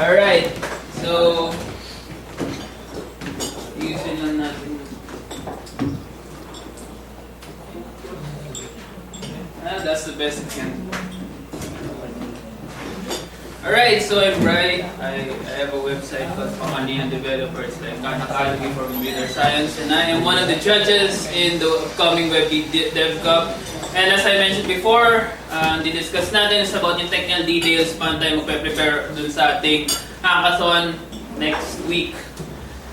Alright, so usually lang natin. That's the best we can do. Alright, so I'm Bri. I have a website called Panganian Developers, like Khan Academy for Computer Science, and I am one of the judges in the upcoming WebDev Dev Cup. And as I mentioned before, di-discuss natin is about yung technical details paano tayo magpe-prepare dun sa ating hackathon next week.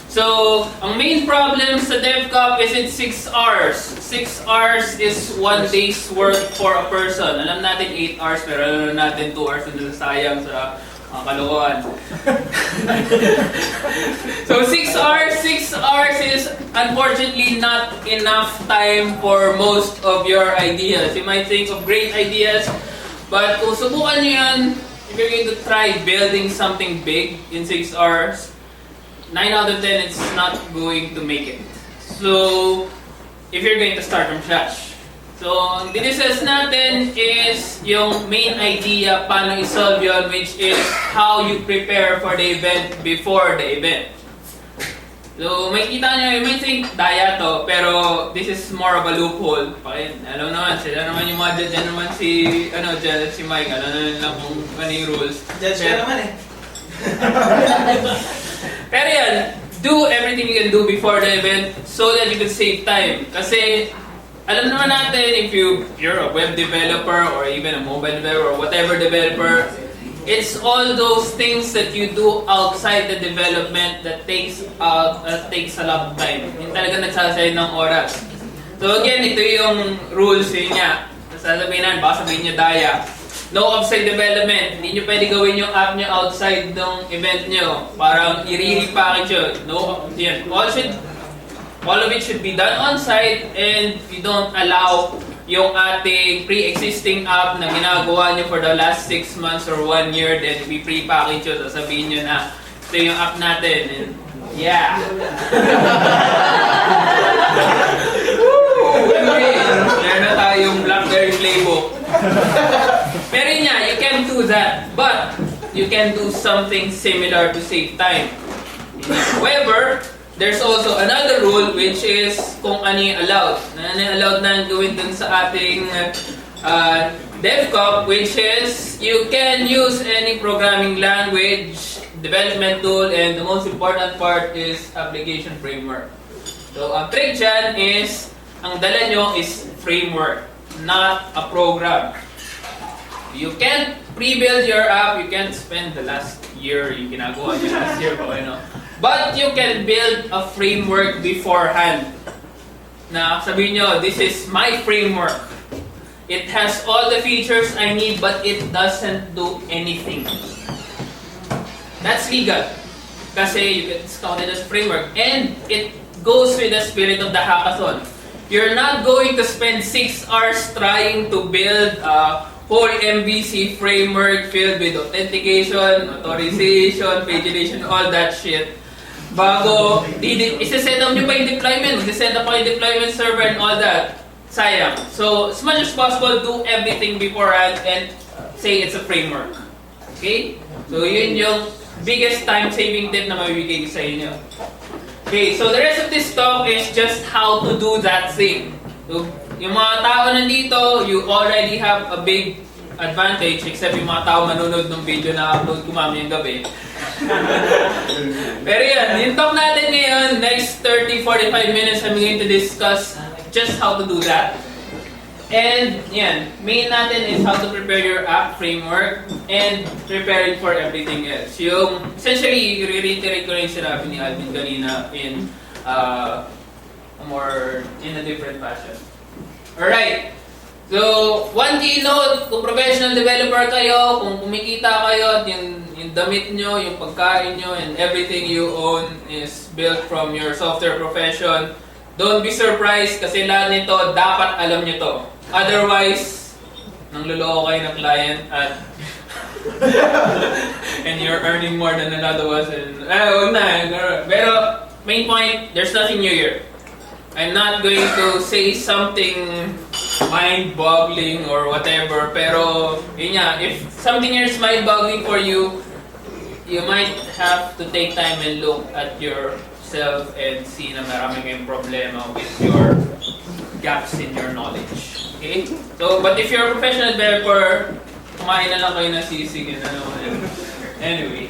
So, ang main problem sa Dev Cup is it's 6 hours. 6 hours is 1 day's work for a person. Alam natin 8 hours, pero alam natin 2 hours na sayang sa kalokohan. So 6 hours is unfortunately not enough time for most of your ideas. You might think of great ideas, but kung subukan nyo yan, if you're going to try building something big in 6 hours, 9 out of 10 it's not going to make it. So, if you're going to start from scratch. So, ang discuss natin is yung main idea paano i-solve yun, which is how you prepare for the event before the event. So, makikita nyo, you might think daya to, pero this is more of a loophole. Alam naman, sila naman yung mga dyan naman si Mike, alam naman lang kung ano yung rules. Judge ka naman eh. Pero yan, do everything you can do before the event so that you can save time. Kasi, alam naman natin, if you're a web developer or even a mobile developer or whatever developer, it's all those things that you do outside the development that takes a lot of time. Yung talaga nagsasayang ng oras. So again, ito yung rules niya. Sasabihin natin, baka sabihin niya daya. No offsite development. Hindi nyo pwede gawin yung app nyo outside ng event nyo. Parang i-repackage yun. No, yan. All of it should be done on-site, and you don't allow yung ating pre-existing app na ginagawa nyo for the last 6 months or 1 year, then we pre-package yun. Sasabihin nyo na ito yung app natin. And yeah. Meron na tayong BlackBerry Playbook. Pero yun nga, you can do that, but you can do something similar to save time. However, there's also another rule, which is kung ano yung allowed. Ano yung allowed na gawin dun sa ating DevCup, which is you can use any programming language, development tool, and the most important part is application framework. So, ang trick dyan is, ang dala nyo is framework, not a program. You can't pre-build your app, you can't spend the last year, yung ginagawa nyo last year, but you can build a framework beforehand. Na sabihin nyo, this is my framework. It has all the features I need, but it doesn't do anything. That's legal. Kasi it's counted as framework. And it goes with the spirit of the hackathon. You're not going to spend 6 hours trying to build a whole MVC framework filled with authentication, authorization, pagination, all that shit. Bago, isa-set up nyo pa yung deployment, isa-set up pa yung deployment server and all that. Sayang. So, as much as possible, do everything beforehand and say it's a framework. Okay? So, yun yung biggest time-saving tip na mabibigay sa inyo. Okay, so the rest of this talk is just how to do that thing. So, yung mga tao nandito, you already have a big advantage, except yung mga tao manunod ng video na upload ko mamayang gabi. Pero yan, yung talk natin ngayon, next 30-45 minutes, I'm going to discuss just how to do that. And yan, main natin is how to prepare your app framework and prepare it for everything else. Yung, essentially, reiterate ko rin sinabi ni Alvin kanina in a different fashion. Alright, so one key note, kung professional developer kayo, kung kumikita kayo at yung damit nyo, yung pagkain nyo, and everything you own is built from your software profession, don't be surprised kasi lahat nito dapat alam nyo to. Otherwise, nangluloko kayo ng client at and you're earning more than another was. Pero main point, there's nothing new here. I'm not going to say something mind-boggling or whatever, pero yun nga, if something here is mind-boggling for you, you might have to take time and look at yourself and see na marami kayong problema with your gaps in your knowledge. Okay? So, but if you're a professional developer, kumain na lang kayo ng sisig and ano. Anyway.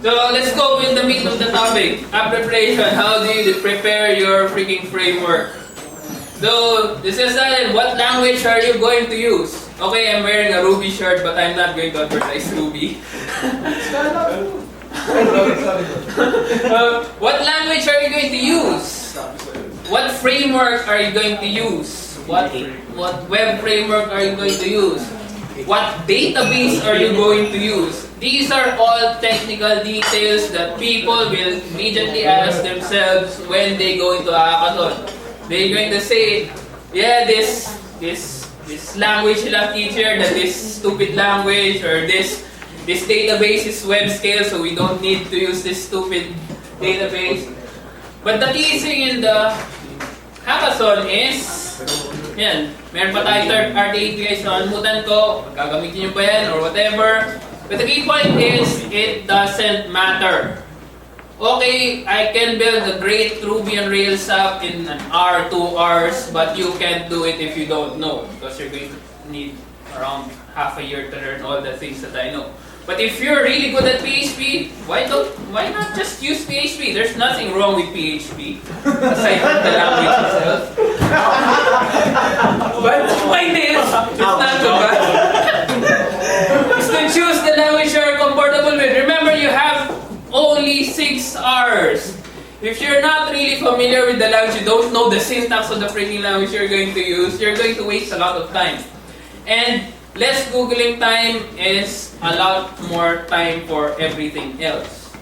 So, let's go with the meat of the topic. App preparation. How do you prepare your freaking framework? So, this is what language are you going to use? Okay, I'm wearing a Ruby shirt, but I'm not going to advertise Ruby. What language are you going to use? What framework are you going to use? What web framework are you going to use? What database are you going to use? These are all technical details that people will immediately ask themselves when they go into a hackathon. They're going to say, yeah, this language nila teacher, that this stupid language, or this database is web scale, so we don't need to use this stupid database. But the key thing in the hackathon is, yan, meron pa tayo third-party APIs na almutan ko, gagamitin nyo ba yan or whatever. But the key point is, it doesn't matter. Okay, I can build a great Ruby on Rails app in an hour, 2 hours, but you can't do it if you don't know, because you're going to need around half a year to learn all the things that I know. But if you're really good at PHP, why not just use PHP? There's nothing wrong with PHP, aside from the language itself. But the point is, it's not so bad. Just to choose the language you're comfortable with. Remember, you have only 6 hours. If you're not really familiar with the language, you don't know the syntax of the freaking language you're going to use, you're going to waste a lot of time. And less Googling time is a lot more time for everything else.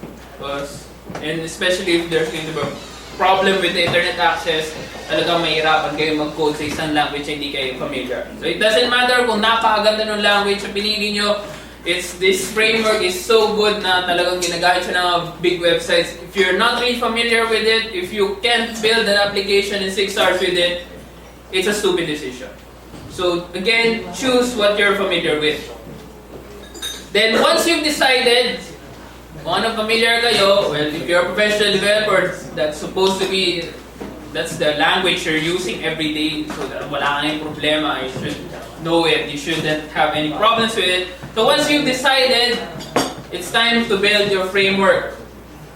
And especially if there's going to be a problem with the internet access, talagang mahirapan kayo mag-code sa isang language na hindi kayo familiar. So it doesn't matter kung napakaganda ng language na pinili nyo, this framework is so good na talagang ginagamit siya ng big websites. If you're not really familiar with it, if you can't build an application in 6 hours with it, it's a stupid decision. So again, choose what you're familiar with. Then once you've decided, kung ano familiar kayo, well, if you're a professional developer, that's the language you're using every day, so that wala kang problema, you should know it, you shouldn't have any problems with it. So once you've decided, it's time to build your framework.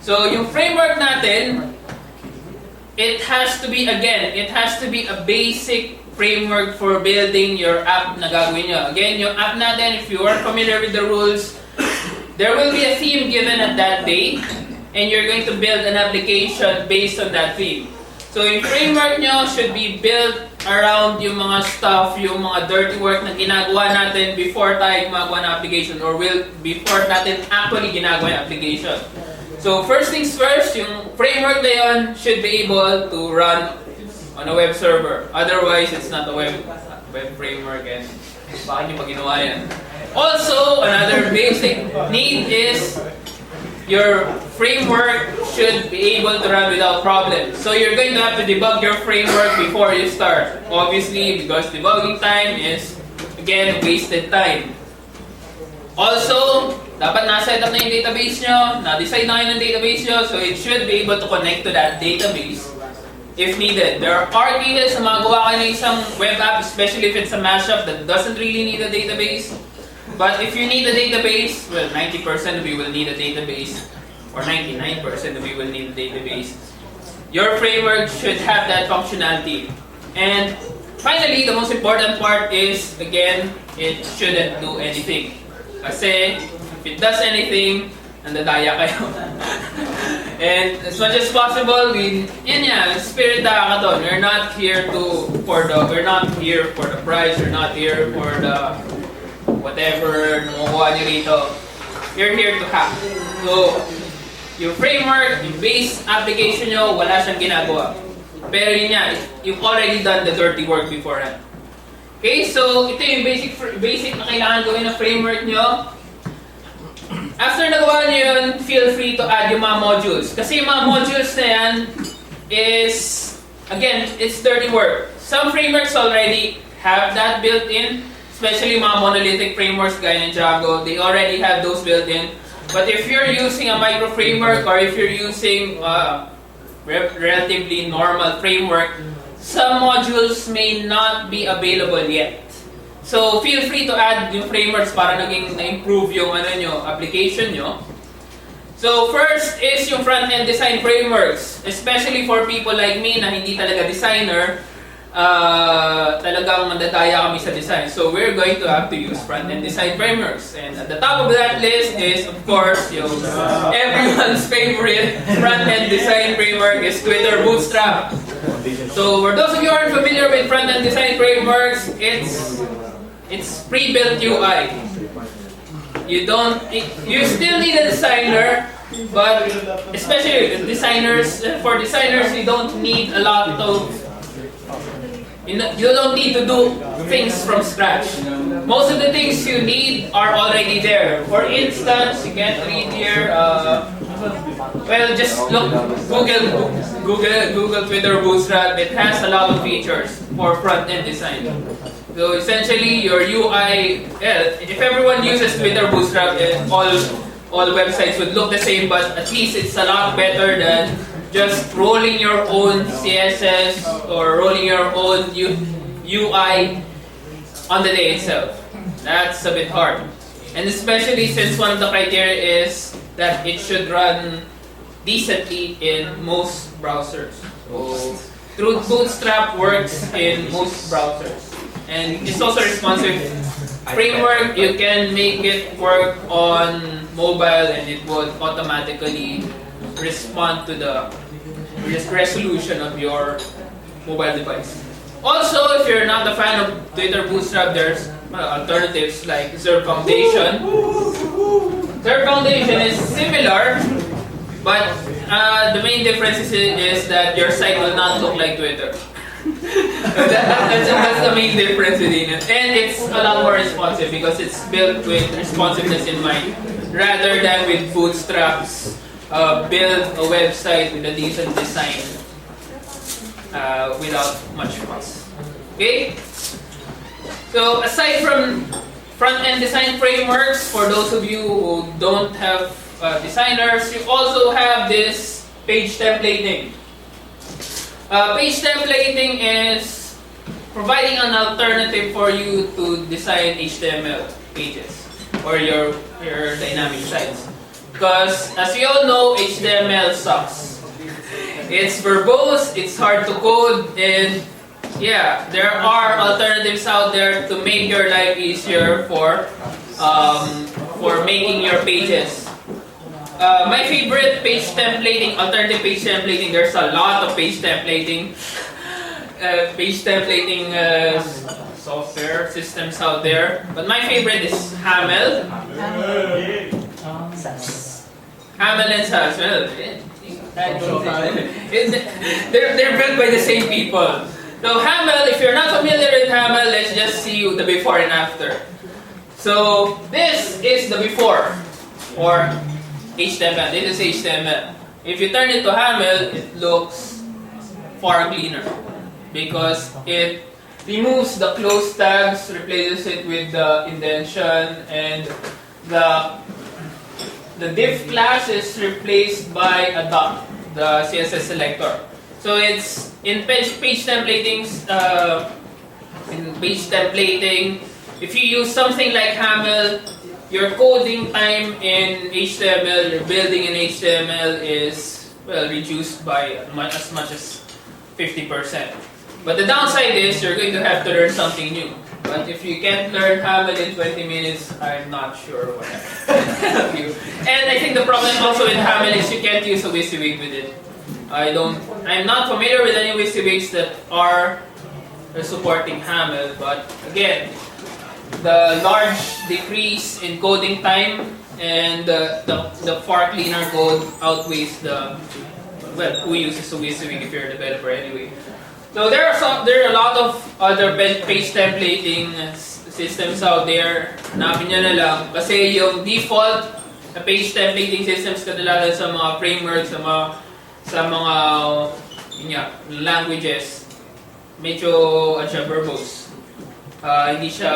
So yung framework natin, it has to be a basic framework for building your app na gagawin nyo. Again, yung app natin, if you are familiar with the rules, there will be a theme given at that day, and you're going to build an application based on that theme. So yung framework nyo should be built around yung mga stuff, yung mga dirty work na ginagawa natin before tayo gumagawa ng application, or before natin actually ginagawa yung application. So first things first, yung framework na yun should be able to run on a web server. Otherwise, it's not a web framework, and bakit nyo pa ginawa yan? Also, another basic need is your framework should be able to run without problems. So you're going to have to debug your framework before you start. Obviously, because debugging time is, again, wasted time. Also, dapat na-set up na yung database nyo, na-decide na kayo ng database nyo, so it should be able to connect to that database if needed. There are cases na magawa kayo ng isang web app, especially if it's a mashup that doesn't really need a database. But if you need a database, well, 90% of you will need a database, or 99% of you will need a database. Your framework should have that functionality. And finally, the most important part is, again, it shouldn't do anything. Kasi if it does anything, nandadaya kayo. And as much as possible, spirit hackathon. We're not here for the prize, we're not here for the whatever nakukuha nyo rito. You're here to hack. So, yung framework, yung base application nyo, wala siyang ginagawa. Pero yun nga, you've already done the dirty work beforehand. Okay, so ito yung basic na kailangan gawin ng framework nyo. After nagawa nyo yun, feel free to add yung mga modules. Kasi yung mga modules na yan is, again, it's dirty work. Some frameworks already have that built in. Especially mga monolithic frameworks gaya ng Django, they already have those built in. But if you're using a micro framework or if you're using relatively normal framework, some modules may not be available yet. So feel free to add yung frameworks para naging na-improve yung application nyo. So first is yung front-end design frameworks, especially for people like me na hindi talaga designer, talagang mandadaya kami sa design. So we're going to have to use front-end design frameworks. And at the top of that list is, of course, yung everyone's favorite front-end design framework is Twitter Bootstrap. So for those of you who are familiar with front-end design frameworks, it's pre-built UI. You still need a designer, but especially designers, for designers, you don't need a lot of, you don't need to do things from scratch. Most of the things you need are already there. For instance, you can read here, well, just look, Google Twitter Bootstrap. It has a lot of features for front-end design. So essentially, your UI, if everyone uses Twitter Bootstrap, all websites would look the same, but at least it's a lot better than just rolling your own CSS or rolling your own UI on the day itself. That's a bit hard. And especially since one of the criteria is that it should run decently in most browsers. So Bootstrap works in most browsers. And it's also responsive framework. You can make it work on mobile and it would automatically respond to the resolution of your mobile device. Also, if you're not a fan of Twitter Bootstrap, there's alternatives like Zurb Foundation. Zurb Foundation is similar, but the main difference is that your site will not look like Twitter. That's the main difference within it. And it's a lot more responsive because it's built with responsiveness in mind rather than with Bootstrap's build a website with a decent design without much fuss. Okay? So aside from front-end design frameworks, for those of you who don't have designers, you also have this page templating. Page templating is providing an alternative for you to design HTML pages or your dynamic sites. Because as we all know, HTML sucks. It's verbose, it's hard to code, and yeah, there are alternatives out there to make your life easier for making your pages. My favorite page templating, alternative page templating, there's a lot of page templating software systems out there. But my favorite is Hamel. Hamel and SAS. Well, they're built by the same people. So Hamel, if you're not familiar with Hamel, let's just see the before and after. So this is the before for HTML. This is HTML. If you turn it to Hamel, it looks far cleaner because it removes the close tags, replaces it with the indentation, and the div class is replaced by a dot, the CSS selector. So it's in page templating. If you use something like Hamel, your coding time in HTML, your building in HTML is reduced by as much as 50%. But the downside is you're going to have to learn something new. But if you can't learn Hamel in 20 minutes, I'm not sure what I can help you. And I think the problem also with Hamel is you can't use a WYSIWYG with it. I'm not familiar with any WYSIWYGs that are supporting Hamel, but again, the large decrease in coding time and the far cleaner code outweighs who uses a WYSIWYG if you're a developer anyway. So there are a lot of other page templating systems out there. Hanapin nyo na lang. Kasi yung default page templating systems kadalasan sa mga frameworks, sa mga languages, medyo verbose. Hindi siya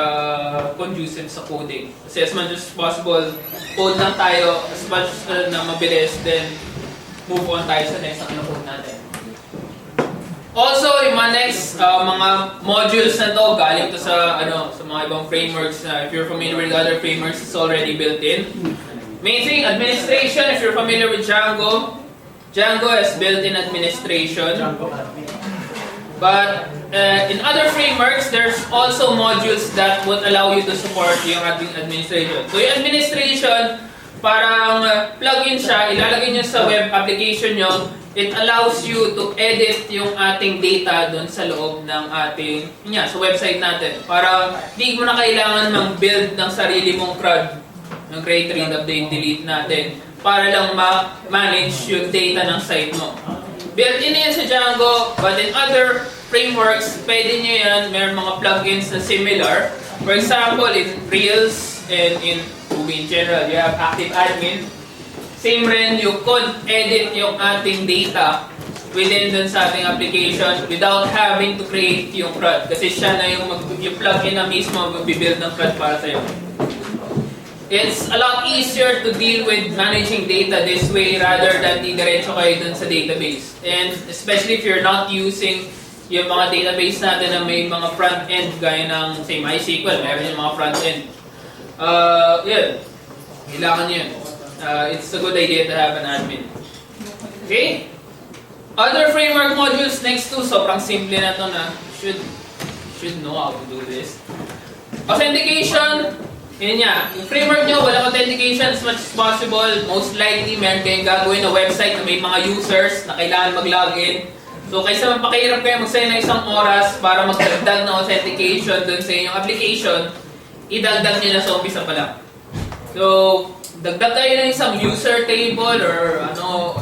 conducive sa coding. Kasi as much as possible, code lang tayo as much na mabilis, then move on tayo sa next na code natin. Also, yung mga next mga modules na to, galing to sa sa mga ibang frameworks na if you're familiar with other frameworks, it's already built in. Main thing, administration. If you're familiar with Django, Django has built-in administration. But in other frameworks, there's also modules that would allow you to support yung ating administration. So yung administration, parang plug-in siya, ilalagay nyo sa web application nyo. It allows you to edit yung ating data doon sa loob ng ating, sa website natin. Para di mo na kailangan mag-build ng sarili mong CRUD, ng create, read, update, delete natin, para lang ma-manage yung data ng site mo. Built-in yan sa Django, but in other frameworks, pwede nyo yan, mayroon mga plugins na similar. For example, in Rails and in Ruby in general, you have Active Admin. Same rin, you could edit yung ating data within dun sa ating application without having to create yung CRUD. Kasi siya na yung plugin na mismo mag-build ng CRUD para sa'yo. It's a lot easier to deal with managing data this way rather than diretso kayo dun sa database. And especially if you're not using yung mga database natin na may mga front-end gaya ng say MySQL, meron yung mga front-end. Kailangan yun. It's a good idea to have an admin. Okay? Other framework modules next to, sobrang simple na to na should know how to do this. Authentication. Yun nga, yung framework nyo, walang authentication as much as possible. Most likely, meron kayong gagawin na website na may mga users na kailangan mag-login. So, kaysa mapakahirap kayo mag-sign ng isang oras para magdagdag ng authentication dun sa inyong application, idagdag nyo na sa umpisa pa lang. So, dagdag tayo ng isang user table or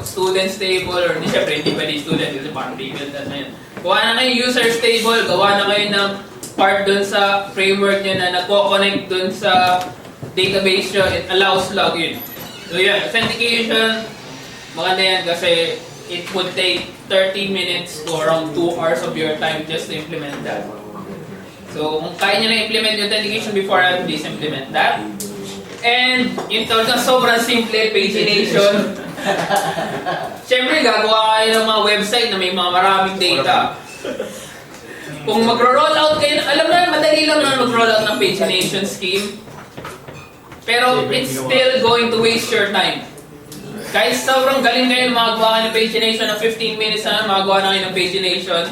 students table or syempre hindi pwede student kasi parang rebuild na yun. Gawa na kayo users table, gawa na kayo ng part dun sa framework nyo na nagko-connect dun sa database nyo, it allows login. So yeah, authentication, maganda yan kasi it would take 30 minutes to around 2 hours of your time just to implement that. So kung kaya nyo na implement yung authentication beforehand, please implement that. And yung talagang sobrang simple, pagination. Siyempre, gagawa kayo ng mga website na may mga maraming data. Kung mag-roll out kayo, alam na, madali lang na mag-roll out ng pagination scheme. Pero it's still going to waste your time. Kahit sobrang galing kayo magawa ng pagination ng 15 minutes na magawa na kayo ng pagination,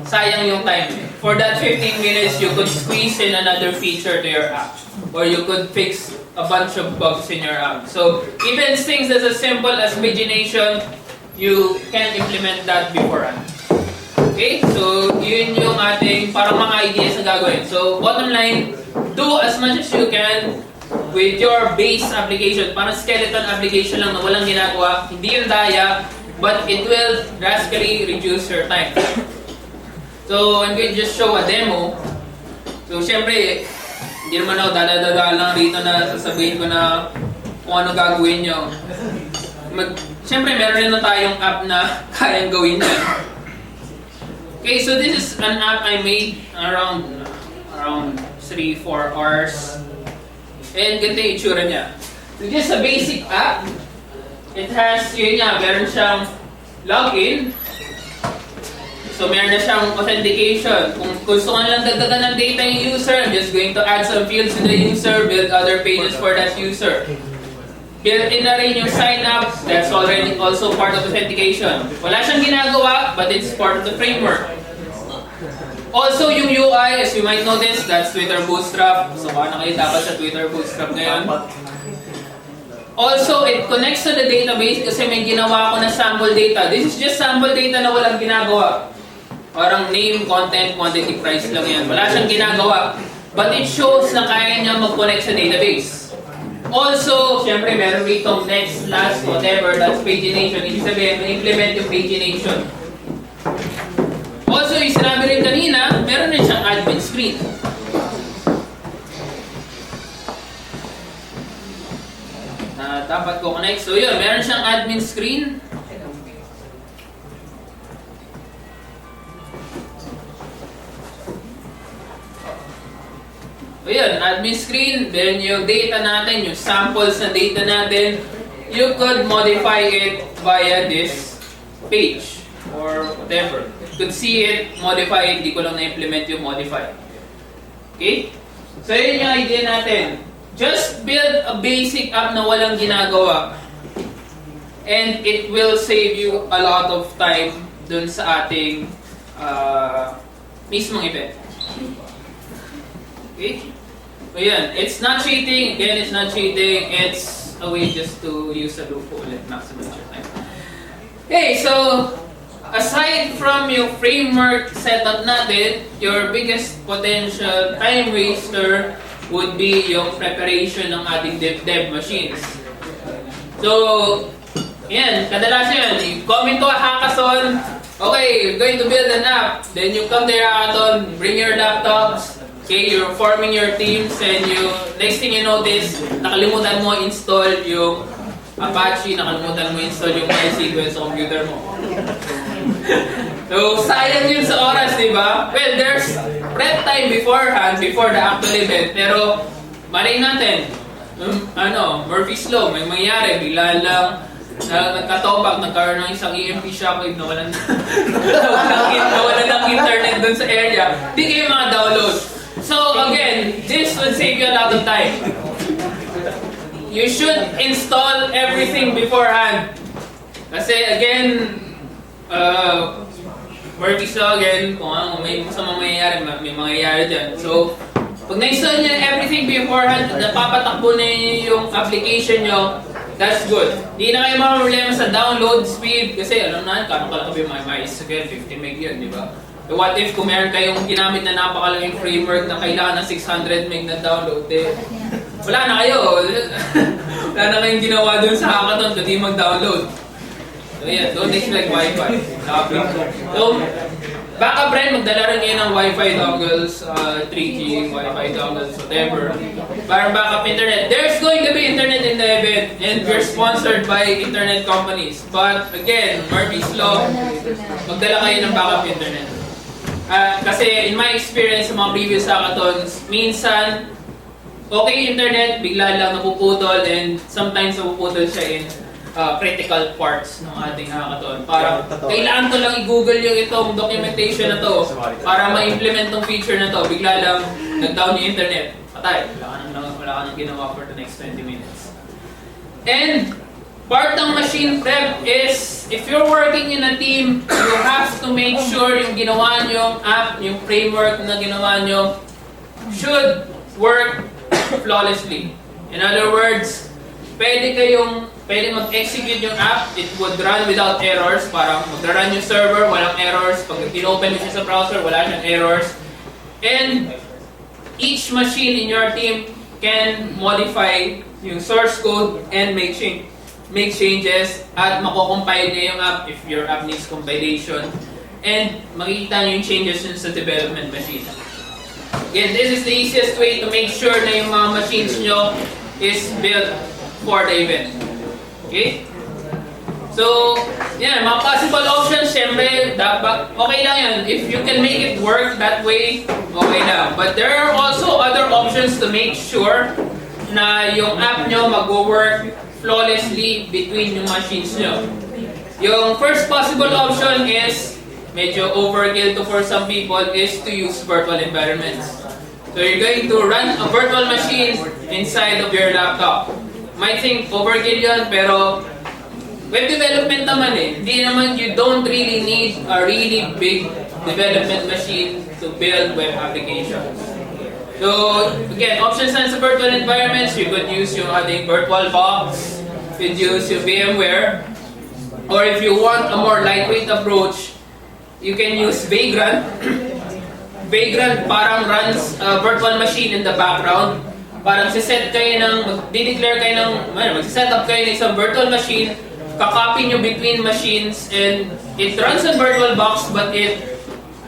sayang yung time. For that 15 minutes, you could squeeze in another feature to your app. Or you could fix a bunch of bugs in your app. So, even things as simple as pagination, you can implement that beforehand. Okay? So, yun yung ating parang mga ideas na gagawin. So, bottom line, do as much as you can with your base application. Parang skeleton application lang na walang ginagawa. Hindi yung daya, but it will drastically reduce your time. So, I'm going to just show a demo. So, syempre, hindi naman ako dala-dala lang rito na sasabihin ko na kung ano gagawin nyo. Syempre, meron rin na tayong app na kayang gawin yan. Okay, so this is an app I made around 3-4 hours. And ganito yung itsura niya. So just a basic app. It has, meron siyang login. So meron na siyang authentication. Kung gusto ko lang dagdagan ng data yung user, I'm just going to add some fields to the user, build other pages for that user. Built-in na rin yung sign-up, that's already also part of authentication. Wala siyang ginagawa, but it's part of the framework. Also, yung UI, as you might notice, that's Twitter Bootstrap. So, baka na kayo dapat sa Twitter Bootstrap ngayon. Also, it connects to the database kasi may ginawa ko na sample data. This is just sample data na walang ginagawa. Parang name, content, quantity, price lang yan. Wala siyang ginagawa. But it shows na kaya niya mag-connect sa database. Also, syempre, meron rito next, last, whatever, that's pagination. Ibig sabihin, ma-implement yung pagination. Also, yung sinabi rin kanina, meron rin siyang admin screen. Dapat ko connect. So yun, meron siyang admin screen. So yun, admin screen, then yung data natin, yung samples na data natin, you could modify it via this page or whatever. You could see it, modify it, di ko lang na-implement yung modify. Okay? So yun yung idea natin. Just build a basic app na walang ginagawa. And it will save you a lot of time dun sa ating mismong event. Okay? So yan, it's not cheating. Again, it's not cheating. It's a way just to use a loophole and maximize your time. Okay, so aside from yung framework setup natin, your biggest potential time waster would be yung preparation ng ating dev machines. So, yan, kadalasan yan, you come into a hackathon, okay, you're going to build an app, then you come to your hackathon, bring your laptops, okay, you're forming your teams, and next thing you notice, nakalimutan mo install yung Apache, nakalimutan mo install yung MySQL sa computer mo. So, sayang yun sa oras, di ba? Well, there's prep time beforehand, before the actual event, pero malay natin, Murphy's Law, may mangyari, bigla lang nagkatobak, nagkaroon ng isang EMP shockwave na walang ng internet dun sa area, di kayo download. So again, this will save you a lot of time. You should install everything beforehand. Kasi again, Murphy's Law again, kung may masamang mangyayari, may mangyayari dyan. So, pag na-install nyo everything beforehand, napapatakbo na yung application nyo, that's good. Hindi na kayo problema sa download speed kasi alam na, kano kalaki yung MySQL, 50 meg yun, di ba? So what if kung meron kayong ginamit na napakalaking framework na kailangan ng 600 meg na download, wala na kayo. Wala na kayong ginawa dun sa hackathon kundi mag-download. So yeah, don't expect Wi-Fi. So, backup rin, magdala rin kayo ng Wi-Fi dongles, 3G, Wi-Fi dongles, whatever. Para backup internet. There's going to be internet in the event and we're sponsored by internet companies. But again, Murphy's Law, magdala kayo ng backup internet. Kasi in my experience sa mga previous hackathons, minsan, okay internet, bigla lang napuputol and sometimes napuputol siya in critical parts ng ating hackathon. Parang kailangan ko lang i-google yung itong documentation na to para ma-implement tong feature na to. Bigla lang nag-down yung internet. Patay. Wala ka nang ginawa for the next 20 minutes. And part ng machine prep is if you're working in a team, you have to make sure yung ginawa nyong app, yung framework na ginawa nyo should work flawlessly. In other words, pwede mag-execute yung app, it would run without errors, parang mag-run yung server, walang errors, pag in-open mo siya sa browser, wala siyang errors. And each machine in your team can modify yung source code and make changes at mako-compile niya yung app if your app needs compilation and makikita niyo yung changes yun sa development machine. Again, this is the easiest way to make sure na yung mga machines nyo is built for the event. Okay? So, yan, mga possible options, syempre, okay lang yan. If you can make it work that way, okay lang. But there are also other options to make sure na yung app nyo mag-work flawlessly between yung machines nyo. Yung first possible option is, medyo overkill to for some people, is to use virtual environments. So you're going to run a virtual machine inside of your laptop. Might think overkill yun, pero web development naman hindi naman, you don't really need a really big development machine to build web applications. So again, options na sa virtual environments, you could use yung ating VirtualBox, you could use yung VMware, or if you want a more lightweight approach, you can use Vagrant. Vagrant parang runs a virtual machine in the background. Parang siset kayo mag-declare kayo mag-set up kayo ng isang virtual machine, kakopy nyo between machines, and it runs on VirtualBox, but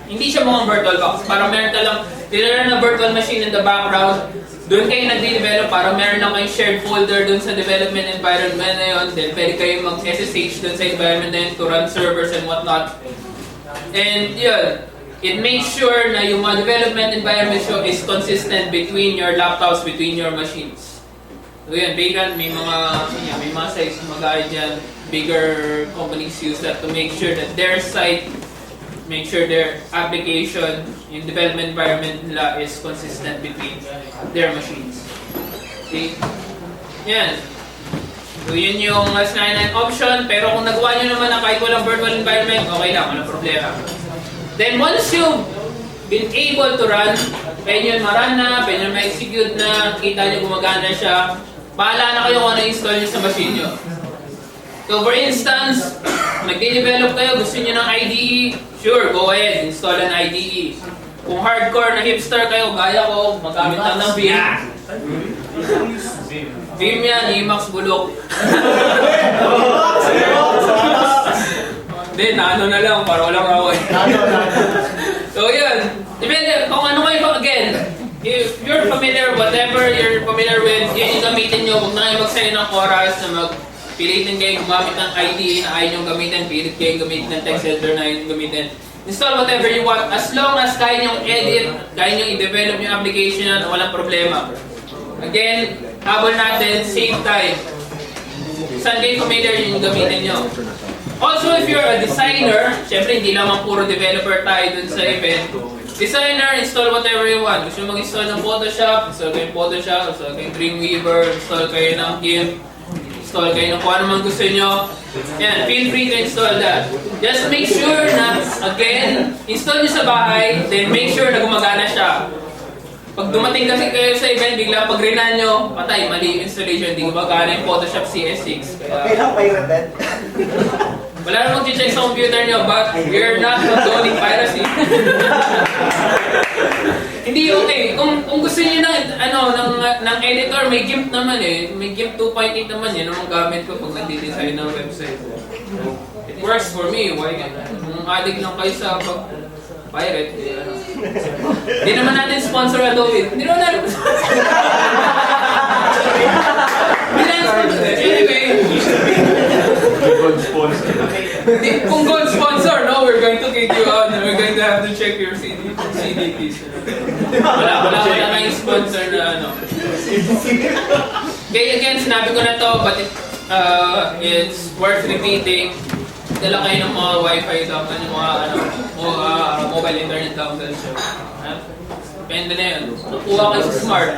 hindi siya mukhang VirtualBox. Parang meron ka lang, dinala na virtual machine in the background, doon kayo nag-develop, parang meron lang kayong shared folder doon sa development environment na yun, then pwede kayo mag-SSH doon sa environment na yun to run servers and whatnot. And yun, it makes sure na yung mga development environment nyo is consistent between your laptops, between your machines. So yun, may mga sites mag-guide dyan. Bigger companies use that to make sure that their site, make sure their application, yung development environment nila is consistent between their machines. Okay? Yan. So yun yung S99 option, pero kung nagawa nyo naman na kahit walang virtual environment, okay lang, walang problema. Then once you've been able to run, pwede nyo ma-run na, pwede nyo ma-execute na, kita nyo gumagana siya, bahala na kayo kung ano install nyo sa machine nyo. So for instance, nag-develop kayo, gusto nyo ng IDE, sure, go ahead, install an IDE. Kung hardcore na hipster kayo, gaya ko, magamit lang ng Vim. Vim yan, Emacs bulok. Hindi, nano na lang, para walang away. So yun, depende kung ano kayo, again, if you're familiar, whatever you're familiar with, yun yung gamitin nyo, huwag na kayo mag-sign ng oras na pilitin kayo gumamit ng IDE na ayaw nyo gamitin, pilit kayo gamitin ng text editor na ayaw nyo gamitin. Install whatever you want, as long as kaya nyo edit, kaya nyo i-develop yung application na walang problema. Again, habol natin, save time. Saan kayo familiar yung gamitin nyo? Also, if you're a designer, syempre hindi naman puro developer tayo dun sa event. Designer, install whatever you want. Gusto nyo mag-install ng Photoshop, install kayo ng Photoshop, install kayo ng Dreamweaver, install kayo ng GIMP, install kayo ng kung ano man gusto nyo. Yan, feel free to install that. Just make sure na, again, install nyo sa bahay, then make sure na gumagana siya. Pag dumating kasi kayo sa event, bigla pag rinan nyo, patay, mali yung installation, hindi gumagana yung Photoshop CS6. Okay lang, pirated. Wala namang check sa computer nyo, but we're not condoning piracy. Hindi okay. Kung gusto niyo ng editor, may GIMP naman eh. May GIMP 2.8 naman yun ang gamit ko pag nagdi-design ng website. It works for me. Why nga? Kung addict lang kayo sa pirate, hindi naman natin sponsor Adobe. Hindi naman natin anyway. Kung gold sponsor, no, we're going to kick you out and we're going to have to check your CDPs. Wala kayong sponsor na ano. Okay, again, sinabi ko na to, but it's worth repeating. Dala kayo ng mga wifi dongle, yung mga mobile internet dongle. Depende na yun. Nakuha kayo sa smart.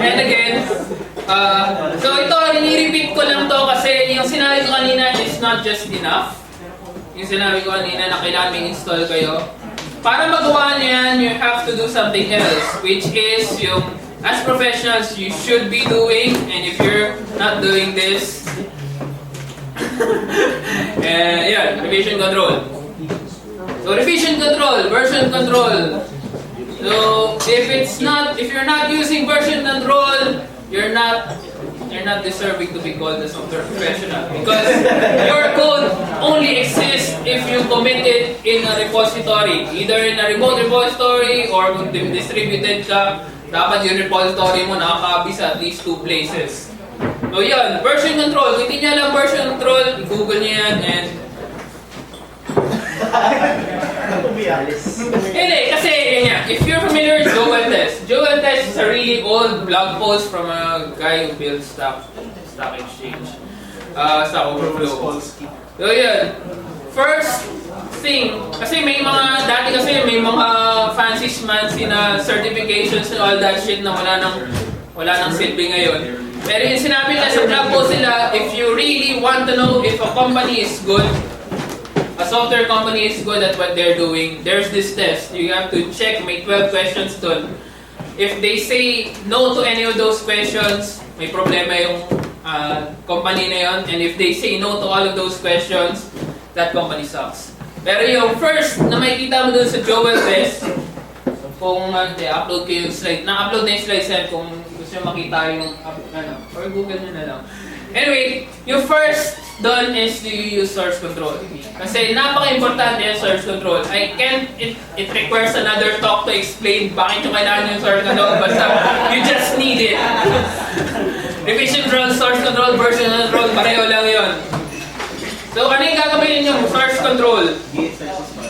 And again, so ito, nire-repeat ko lang to kasi yung sinabi ko kanina is not just enough. Yung sinabi ko kanina na kailangan may install kayo. Para magawa niyo yan, you have to do something else, which is yung, as professionals, you should be doing, and if you're not doing this, yeah, revision control. So revision control, version control. So if you're not using version control, you're not deserving to be called a software professional because your code only exists if you commit it in a repository, either in a remote repository or kung distributed ka, dapat yung repository mo nakakabi sa at least 2 places. So yun, version control. Kung hindi nyo alam version control, i-google nyo yan and hindi, kasi if you're familiar with Joel Test is a really old blog post from a guy who builds stock exchange, Stack Overflow. So yun, first thing, kasi may mga fancy na certifications and all that shit na wala nang silbi ngayon. Pero yung sinabi nila sa blog post nila, if you really want to know if a company is good, a software company is good at what they're doing, there's this test. You have to check, may 12 questions dun. If they say no to any of those questions, may problema yung company na yun. And if they say no to all of those questions, that company sucks. Pero yung first na makikita mo dun sa Joel Test, kung upload ko yung slide, na-upload na yung slide set kung gusto nyo makita yung, or Google nyo na lang. Anyway, yung first doon is to use source control. Kasi napaka-importante yung source control. It requires another talk to explain bakit yung kailangan yung source control. Basta, you just need it. Revision control, source control, version control, pareho lang yun. So, ano yung gagawin nyo? control.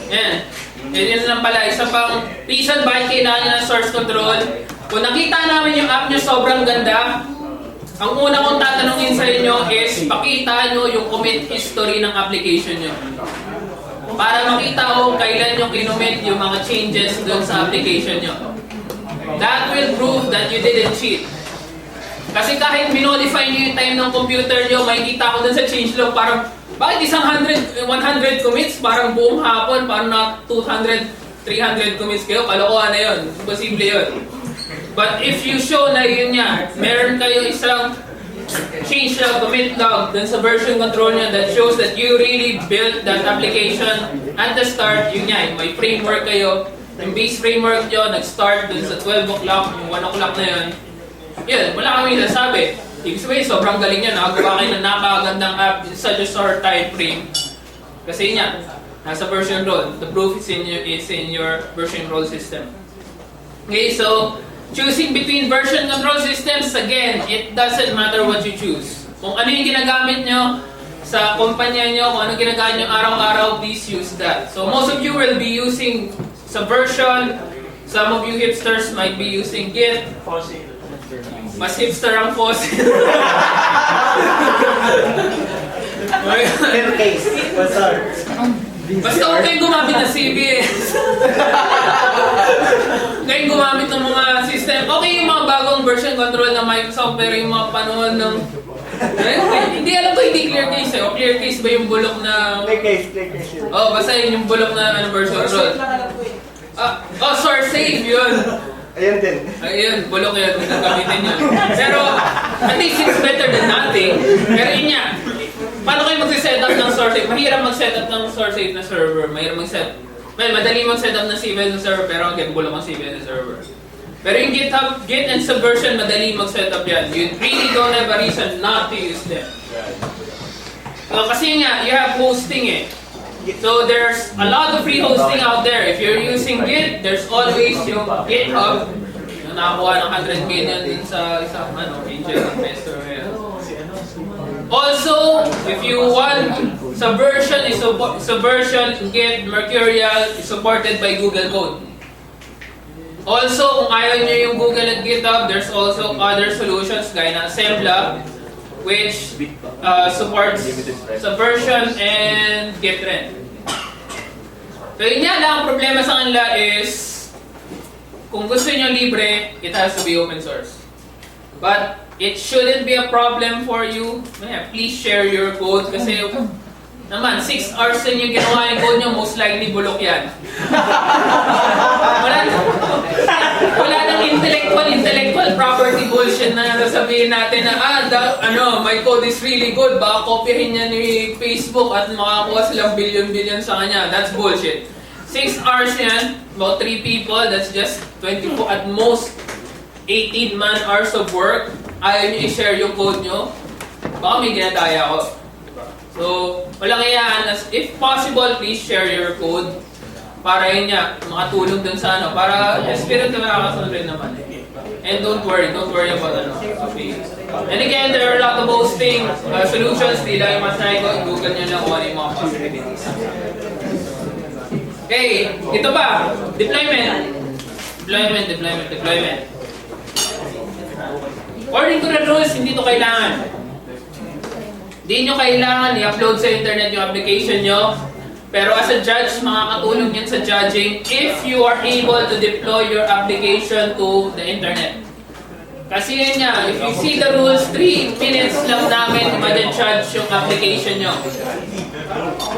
Yan. Yun lang pala. Isa pang reason bakit kailangan nyo ng source control. Kung nakita namin yung app nyo sobrang ganda, ang una kong tatanungin sa inyo is pakita nyo yung commit history ng application nyo. Para makita ko kailan nyo kinumit yung mga changes dun sa application nyo. That will prove that you didn't cheat. Kasi kahit minodify nyo yung time ng computer nyo, makikita ko dun sa changelog parang bakit isang 100 commits, parang buong hapon, parang na 200, 300 commits kayo, kalokohan na yun. Imposible yun. But if you show na yun nga, meron kayo isang changelog, commit log dun sa version control nyo that shows that you really built that application at the start, yun nga, may framework kayo, yung base framework nyo, nag-start dun sa 12 o'clock, yung 1 o'clock na yun, yun, wala kami nasabi. Ibig sabihin, sobrang galing yan. Nakagawa kayo ng napakagandang app in such a short time frame. Kasi nga, nasa version role. The proof is in your version role system. Okay, so, choosing between version control systems, again, it doesn't matter what you choose. Kung ano yung ginagamit nyo sa kumpanya nyo, kung ano ginagamit nyo araw-araw, please use that. So, most of you will be using Subversion. Some of you hipsters might be using Git. Mas hipster ang Fossil. Case. Basta huwag kayong gumamit ng CBS. Kayong gumamit ng mga system. Okay yung mga bagong version control ng Microsoft, pero yung mga panahon ng... hindi alam ko, hindi clear case eh. O clear case ba yung bulok na... Clear case. Oh, basta yun yung bulok na version control. Source save yun. Ayun din. Ayun, bulok yun, gagamitin yun. Pero, at least it's better than nothing. Pero yun nga, paano kayo mag-set up ng source save? Mahirap mag-set up ng source save na server. Madali mag-set up ng CVS na server, pero again, bulok ang CVS na server. Pero yung GitHub, Git and Subversion, madali mag-set up yan. You really don't have a reason not to use them. Kasi nga, you have hosting eh. So there's a lot of free hosting out there. If you're using Git, there's always yung GitHub na nakakuha ng 100 million din sa isang angel investor. Also, if you want Subversion, Git, Mercurial is supported by Google Code. Also, kung ayaw nyo yung Google at GitHub, there's also other solutions gaya ng Assembla, which supports Subversion and Git rin. So yun nga lang, ang problema sa kanila is kung gusto nyo libre, it has to be open source. But it shouldn't be a problem for you. Please share your code kasi naman, 6 hours din yung ginawa yung code nyo, most likely bulok yan. Wala nang intellectual property bullshit na sasabihin natin na my code is really good, baka kopyahin niya ni Facebook at makakuha silang billion sa kanya. That's bullshit. 6 hours yan, about 3 people, that's just 24 at most 18 man hours of work. Ayaw nyo i-share yung code nyo, baka may ginadaya ko. So, walang kayaan, if possible, please share your code para yun nga, makatulong dun sa para spirit na makakasunod rin naman. And don't worry about okay. And again, there are a lot of hosting solutions, di lang yung masay ko, Google nyo lang kung ano yung mga possibilities. Okay, ito ba? Deployment. According to the rules, hindi ito kailangan. Di nyo kailangan i-upload sa internet yung application nyo. Pero as a judge, makakatulong yan sa judging if you are able to deploy your application to the internet. Kasi yun nga, if you see the rules, 3 minutes lang namin ma-judge yung application nyo.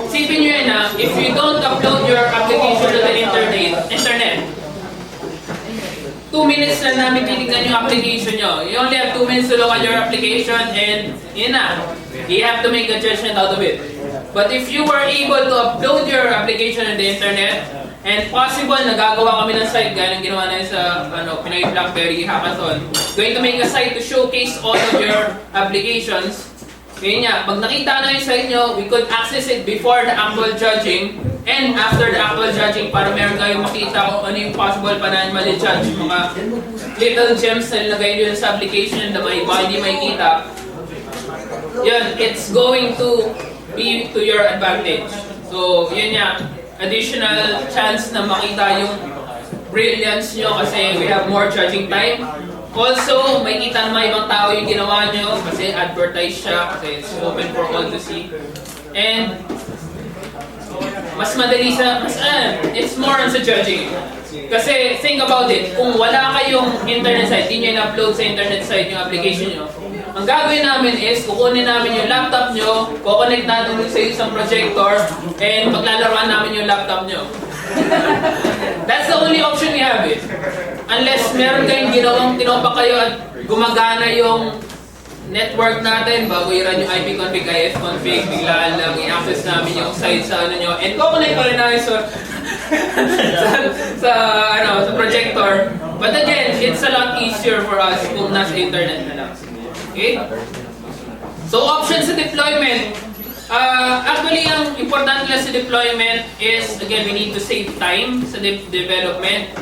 Isipin nyo yun if you don't upload your application to the internet, 2 minutes lang namin titignan yung application nyo. You only have 2 minutes to look at your application and yun na. You have to make a judgment out of it. But if you were able to upload your application on the internet, and possible, nagagawa kami ng site gaya ng ginawa na sa Pinoy BlackBerry Hackathon, going to make a site to showcase all of your applications. Ngayon nga, pag nakita na yung site nyo, we could access it before the actual judging and after the actual judging para meron kayong makita kung ano yung possible pa na mali-judge. Mga little gems na nilagay nyo sa application na may iba hindi makikita. Yun, it's going to be to your advantage. So, yun nga, additional chance na makita yung brilliance nyo kasi we have more charging time. Also, may kita ng mga ibang tao yung ginawa nyo kasi advertise siya kasi it's open for all to see. And mas madali it's more on sa judging. Kasi think about it, kung wala kayong internet site, hindi nyo in-upload sa internet site yung application nyo, ang gagawin namin is, kukunin namin yung laptop nyo, kukonect natin sa isang projector, and paglalaroan namin yung laptop nyo. That's the only option we have it. Unless meron kayong tinopa kayo at gumagana yung network natin bago i-run yung IP config, IF config, biglaan lang i-access namin yung site sa ano nyo, and kukonect pa rin namin sa projector. But again, it's a lot easier for us kung nasa internet na lang. Okay? So options sa deployment. Actually, ang importante lang sa deployment is, again, we need to save time sa development.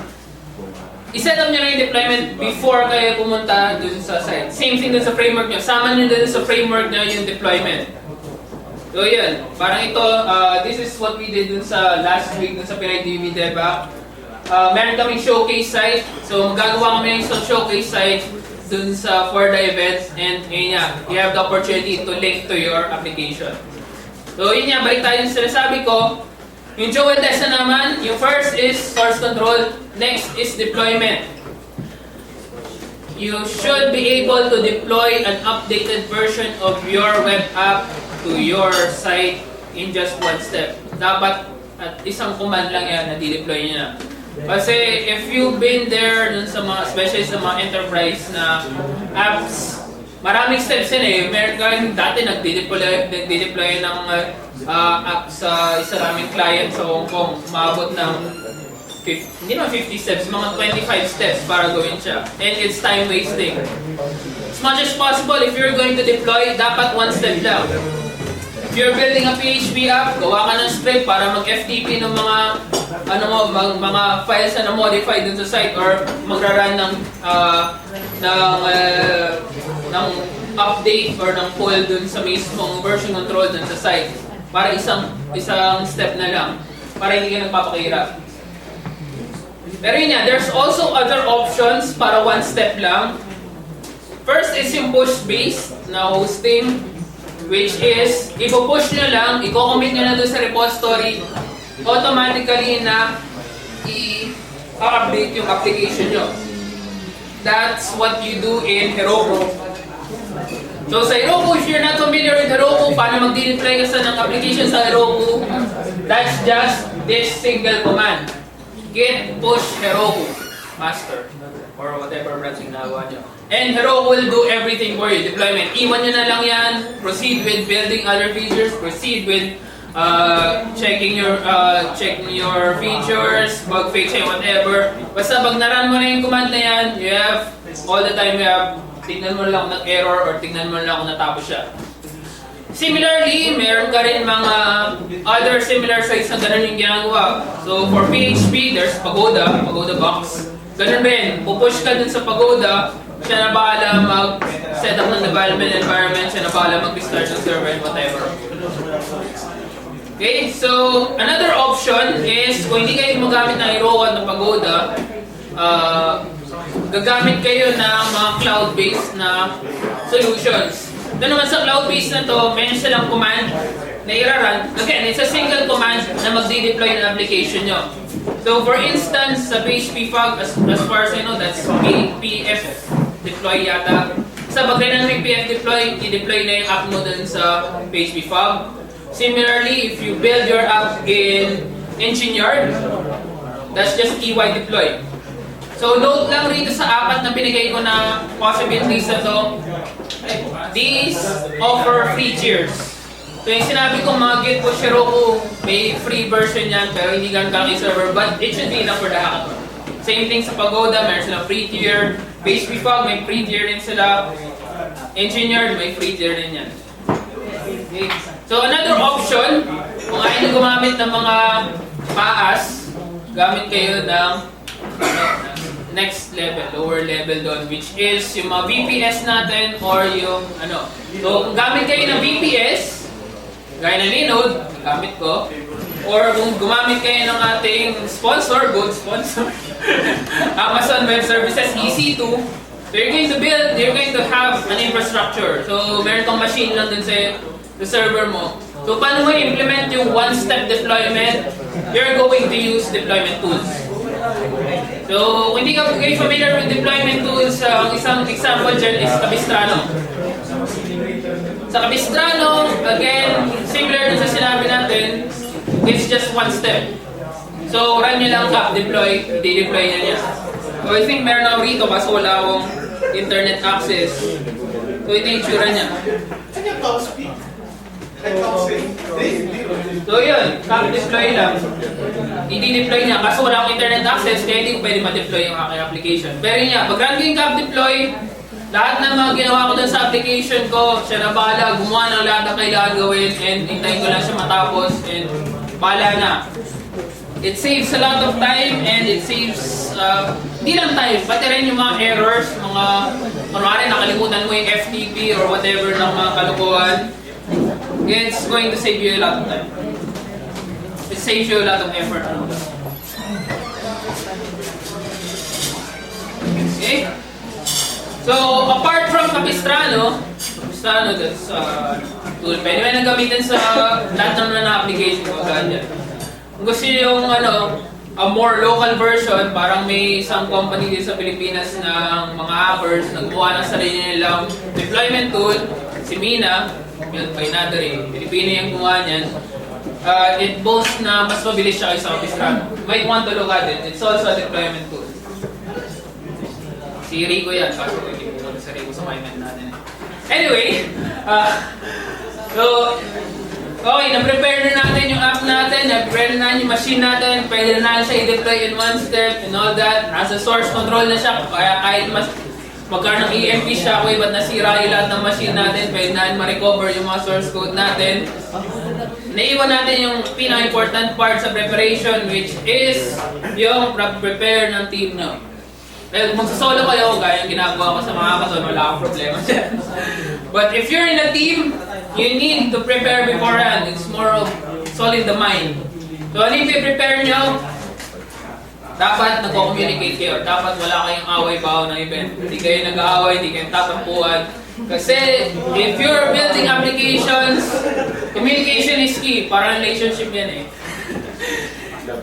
I-set up nyo na yung deployment before kayo pumunta dun sa site. Same thing dun sa framework nyo. Sama nyo dun sa framework nyo yung deployment. So yun, parang ito, this is what we did dun sa last week dun sa Pinay TV Debac. Meron kaming showcase site. So magagawa kami yung showcase site dun sa for the events, and yun nga, you have the opportunity to link to your application. So yun nga, balik tayo sa sinasabi ko. Yung show and test na naman, yung first is source control, next is deployment. You should be able to deploy an updated version of your web app to your site in just one step. Dapat at isang command lang yan na di-deploy nyo na. Kasi if you've been there dun sa mga, especially sa mga enterprise na apps, maraming steps yun eh. Meron kayong dati nagdi-deploy ng app sa isa naming client sa Hong Kong. Umabot ng 50 steps, mga 25 steps para gawin siya. And it's time wasting. As much as possible, if you're going to deploy, dapat one step lang. If you're building a PHP app, gawa ka ng script para mag-FTP ng mga mga files na na-modify dun sa site, or magra-run ng update or ng pull dun sa mismong version control dun sa site. Para isang step na lang, para hindi ka nagpapakahirap. Pero yun nga, there's also other options para one step lang. First is yung push-based na hosting, which is, ipo-push nyo lang, i-commit nyo na doon sa repository, automatically na i-update yung application nyo. That's what you do in Heroku. So sa Heroku, if you're not familiar with Heroku, paano mag-deploy ka ng application sa Heroku, that's just this single command. Git push Heroku master or whatever branching nagawa nyo. And Heroku will do everything for you. Deployment, iwan nyo na lang yan. Proceed with building other features. Proceed with checking your features, bug fixing, whatever. Basta pag naran mo na yung command na yan, you have all the time you have. Tingnan mo lang kung nag-error or tingnan mo lang kung natapos siya. Similarly, meron ka rin mga other similar sites na ganun yung ginagawa. So for PHP, there's Pagoda Box. Ganun rin, pupush ka dun sa Pagoda, siya na bahala mag-set up ng development environment, siya na bahala mag-restart ng server and whatever. Okay, so another option is kung hindi kayo gumagamit ng Heroku at ng Pagoda, gagamit kayo ng mga cloud-based na solutions. Doon naman sa cloud-based na to, meron silang command na i-run. Again, it's a single command na magdi-deploy ng application nyo. So for instance, sa PHP Fog, as far as I know, that's PF deploy yata. Sa pag dynamic PF deploy, i-deploy na yung app mo dun sa PHP Fog. Similarly, if you build your app in Engineer, that's just EY deploy. So note lang rito sa apat na binigay ko na possibilities na to, these offer free tiers. So yung sinabi ko mga Git push Heroku, may free version yan pero hindi ganun kalaki server, but it should be enough for the hackathon. Same thing sa Pagoda, meron silang free tier. PHP Fog, may free tier din sila. Engineer, may free tier din yan. Okay. So another option, kung ayaw nyo gumamit ng mga PaaS, gamit kayo ng next level, lower level doon, which is yung mga VPS natin or yung So kung gamit kayo ng VPS, gaya ng Linode, gamit ko, or kung gumamit kayo ng ating sponsor, good sponsor, Amazon Web Services, EC2, so you're going to have an infrastructure. So, meron kang machine lang dun sa server mo. So, paano mo i-implement yung one-step deployment? You're going to use deployment tools. So, kung hindi ka kayo familiar with deployment tools, ang isang example dyan is Capistrano. Sa Capistrano, again, similar dun sa sinabi natin, it's just one step. So, run nyo lang cap deploy, i-deploy nyo niya. So, I think meron ako rito kaso wala akong internet access. So, ito yung tsura niya. So, yun, cap deploy lang. I-deploy niya kaso wala akong internet access kaya hindi ko pwede ma-deploy yung aking application. Pero yun nga, pag-run ko yung cap deploy, lahat ng mga ginawa ko dun sa application ko, siya na bahala, gumawa ng lahat na kailangan gawin and hintayin ko lang siya matapos and bahala na. It saves a lot of time and it saves, hindi lang time, pati rin yung mga errors, mga, kunwari nakalimutan mo yung FTP or whatever ng mga kalukuhan. It's going to save you a lot of time. It saves you a lot of effort. Okay? So, apart from Capistrano, that's tool. Pwede mo na gamitin sa lahat ng application ko. Ganyan. Kung gusto nyo yung a more local version, parang may isang company din sa Pilipinas ng mga hackers na gumawa ng sarili nilang deployment tool, si Mina, yun, by Nadari, Pilipino yung gumawa niyan. It boasts na mas mabilis siya kaysa Capistrano. You might want to look at it. It's also a deployment tool. Si Rico yan, kaso hindi ko sa Rico sa mind natin. Anyway, so, okay, na-prepare na natin yung app natin, na-prepare na natin yung machine natin, pwede na natin siya i-deploy in one step and all that. Nasa source control na siya, kaya kahit magkaroon ng EMP shockwave at nasira yung lahat ng machine natin, pwede natin ma-recover yung mga source code natin. Naiwan natin yung pinaka-important part sa preparation, which is yung prepare ng team nyo. Well, kung magsasolo kayo, gaya yung ginagawa ko sa mga kason, wala akong problema dyan. But if you're in a team, you need to prepare beforehand. It's more of solid the mind. So, ano yung prepare nyo? Dapat nagko-communicate kayo. Dapat wala kayong away-baw ng event. Hindi kayo nag-aaway, hindi kayo tatampuan. Kasi, if you're building applications, communication is key. Parang relationship yan eh.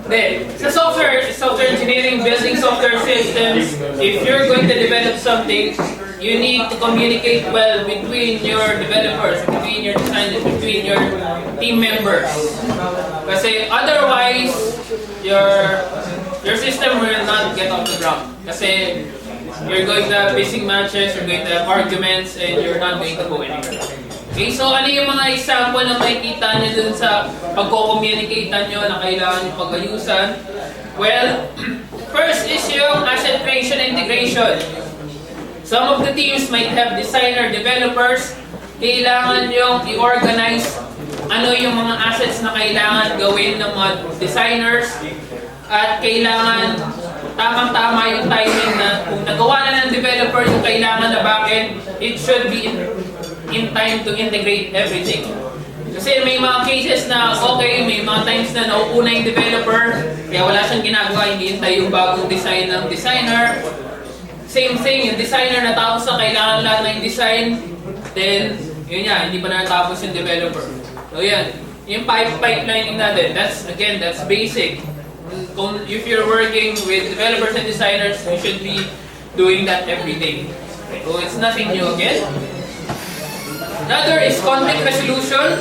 Then, sa software engineering, building software systems, if you're going to develop something, you need to communicate well between your developers, between your designers, between your team members. Kasi otherwise, your system will not get off the ground. Kasi you're going to have pissing matches, you're going to have arguments, and you're not going to go anywhere. Okay, so ano yung mga example na makikita nyo dun sa pagko-communicate nyo na kailangan nyo pag-ayusan? Well, first is yung asset creation integration. Some of the teams might have designer, developers. Kailangan yung i-organize ano yung mga assets na kailangan gawin ng mga designers at kailangan tamang-tama yung timing na kung nagawa na ng developer yung kailangan na backend, it should be in time to integrate everything. Kasi may mga cases na okay, may mga times na nauuna yung developer, kaya wala siyang ginagawa, hindi hintay yung bagong design ng designer. Same thing, yung designer natapos na kailangan lahat ng design, then yun yan, hindi pa natapos yung developer. So yan, yung pipelining natin, that's basic. If you're working with developers and designers, you should be doing that every day. So it's nothing new again. Another is conflict resolution.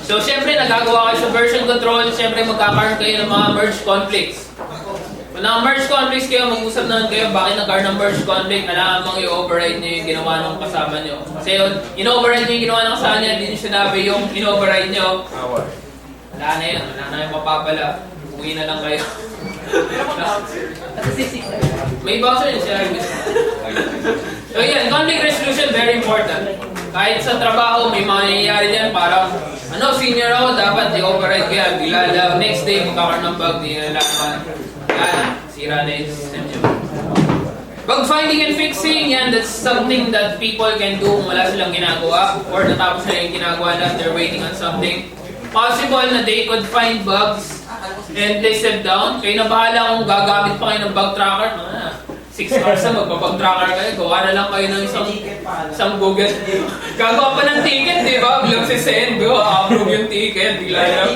So, syempre, nagagawa kayo sa version control, syempre, magkakaroon kayo ng mga merge conflicts. Kung naka-merge conflicts kayo, mag-usap naman kayo, bakit nagkaroon ng merge conflict, alam mong i-override nyo yung ginawa ng kasama nyo. Kasi yun, in-override nyo yung ginawa ng kasama nyo, hindi nyo sinabi yung in-override nyo. Wala na yun, wala na yung mapapala. Uwi na lang kayo. May bouncer yun siya. So, yan, conflict resolution, very important. Kahit sa trabaho, may mga nangyayari dyan, parang, senior ako, dapat i-override kaya, bigla lang, next day, magkakaroon ng bug, di nalaman. Yan, sira na yung system nyo. Bug finding and fixing, yan, that's something that people can do kung wala silang ginagawa, or natapos na yung ginagawa lang, they're waiting on something. possible na they could find bugs and place them down. Kayo na bahala kung gagamit pa kayo ng bug tracker. 6 hours na magbabag tracker kayo. Gawa na lang kayo ng isang Google. Gagawa pa ng ticket, di ba? Bilang si send, go, approve yung ticket. Bigla lang.